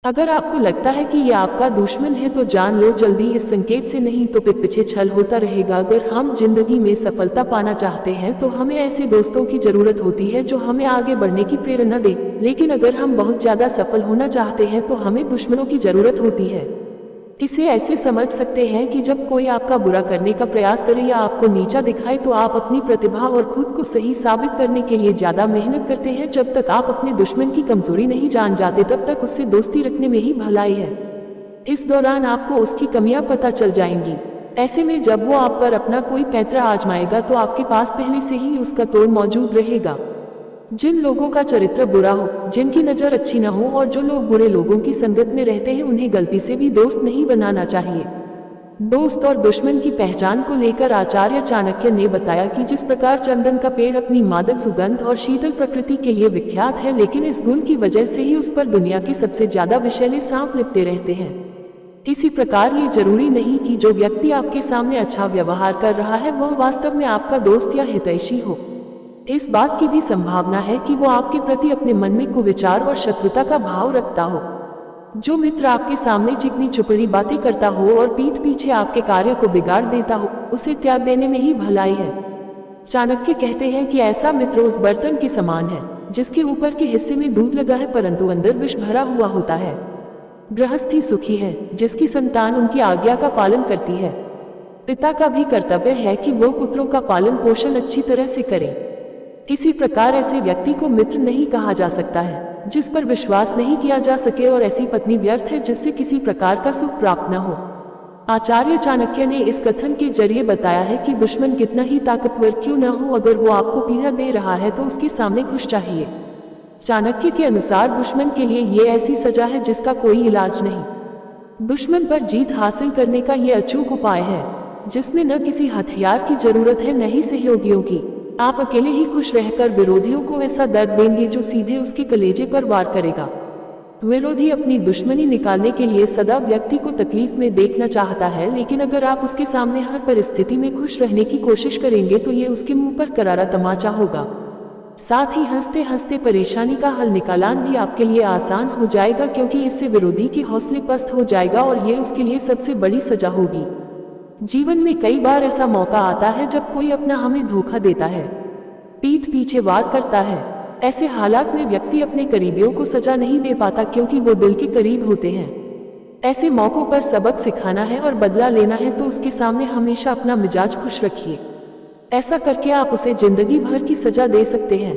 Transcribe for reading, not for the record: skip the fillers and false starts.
अगर आपको लगता है कि ये आपका दुश्मन है तो जान लो जल्दी इस संकेत से, नहीं तो फिर पीछे छल होता रहेगा। अगर हम जिंदगी में सफलता पाना चाहते हैं तो हमें ऐसे दोस्तों की जरूरत होती है जो हमें आगे बढ़ने की प्रेरणा दे, लेकिन अगर हम बहुत ज्यादा सफल होना चाहते हैं तो हमें दुश्मनों की जरूरत होती है। इसे ऐसे समझ सकते हैं कि जब कोई आपका बुरा करने का प्रयास करे या आपको नीचा दिखाए तो आप अपनी प्रतिभा और खुद को सही साबित करने के लिए ज्यादा मेहनत करते हैं। जब तक आप अपने दुश्मन की कमजोरी नहीं जान जाते तब तक उससे दोस्ती रखने में ही भलाई है। इस दौरान आपको उसकी कमियां पता चल जाएंगी। ऐसे में जब वो आप पर अपना कोई पैंतरा आजमाएगा तो आपके पास पहले से ही उसका तोड़ मौजूद रहेगा। जिन लोगों का चरित्र बुरा हो, जिनकी नज़र अच्छी न हो और जो लोग बुरे लोगों की संगत में रहते हैं उन्हें गलती से भी दोस्त नहीं बनाना चाहिए। दोस्त और दुश्मन की पहचान को लेकर आचार्य चाणक्य ने बताया कि जिस प्रकार चंदन का पेड़ अपनी मादक सुगंध और शीतल प्रकृति के लिए विख्यात है, लेकिन इस गुण की वजह से ही उस पर दुनिया के सबसे ज्यादा विषैले सांप लिपटे रहते हैं, इसी प्रकार ये जरूरी नहीं कि जो व्यक्ति आपके सामने अच्छा व्यवहार कर रहा है वह वास्तव में आपका दोस्त या हितैषी हो। इस बात की भी संभावना है कि वो आपके प्रति अपने मन में कुविचार और शत्रुता का भाव रखता हो। जो मित्र आपके सामने चिकनी चुपड़ी बातें करता हो और पीठ पीछे आपके कार्य को बिगाड़ देता हो, उसे त्याग देने में ही भलाई है। चाणक्य कहते हैं कि ऐसा मित्र उस बर्तन के समान है जिसके ऊपर के हिस्से में दूध लगा है परंतु अंदर विष भरा हुआ होता है। गृहस्थी सुखी है जिसकी संतान उनकी आज्ञा का पालन करती है। पिता का भी कर्तव्य है कि वो पुत्रों का पालन पोषण अच्छी तरह से करे। इसी प्रकार ऐसे व्यक्ति को मित्र नहीं कहा जा सकता है जिस पर विश्वास नहीं किया जा सके, और ऐसी पत्नी व्यर्थ है जिससे किसी प्रकार का सुख प्राप्त न हो। आचार्य चाणक्य ने इस कथन के जरिए बताया है कि दुश्मन कितना ही ताकतवर क्यों न हो, अगर वो आपको पीड़ा दे रहा है तो उसके सामने खुश चाहिए। चाणक्य के अनुसार दुश्मन के लिए ये ऐसी सजा है जिसका कोई इलाज नहीं। दुश्मन पर जीत हासिल करने का ये अचूक उपाय है जिसमें न किसी हथियार की जरूरत है न ही सहयोगियों की। आप अकेले ही खुश रहकर विरोधियों को ऐसा दर्द देंगे जो सीधे उसके कलेजे पर वार करेगा। विरोधी अपनी दुश्मनी निकालने के लिए सदा व्यक्ति को तकलीफ में देखना चाहता है, लेकिन अगर आप उसके सामने हर परिस्थिति में खुश रहने की कोशिश करेंगे तो ये उसके मुंह पर करारा तमाचा होगा। साथ ही हंसते हंसते परेशानी का हल निकालना भी आपके लिए आसान हो जाएगा, क्योंकि इससे विरोधी के हौसले पस्त हो जाएगा और ये उसके लिए सबसे बड़ी सजा होगी। जीवन में कई बार ऐसा मौका आता है जब कोई अपना हमें धोखा देता है, पीठ पीछे वार करता है। ऐसे हालात में व्यक्ति अपने करीबियों को सजा नहीं दे पाता क्योंकि वो दिल के करीब होते हैं। ऐसे मौकों पर सबक सिखाना है और बदला लेना है तो उसके सामने हमेशा अपना मिजाज खुश रखिए। ऐसा करके आप उसे जिंदगी भर की सजा दे सकते हैं।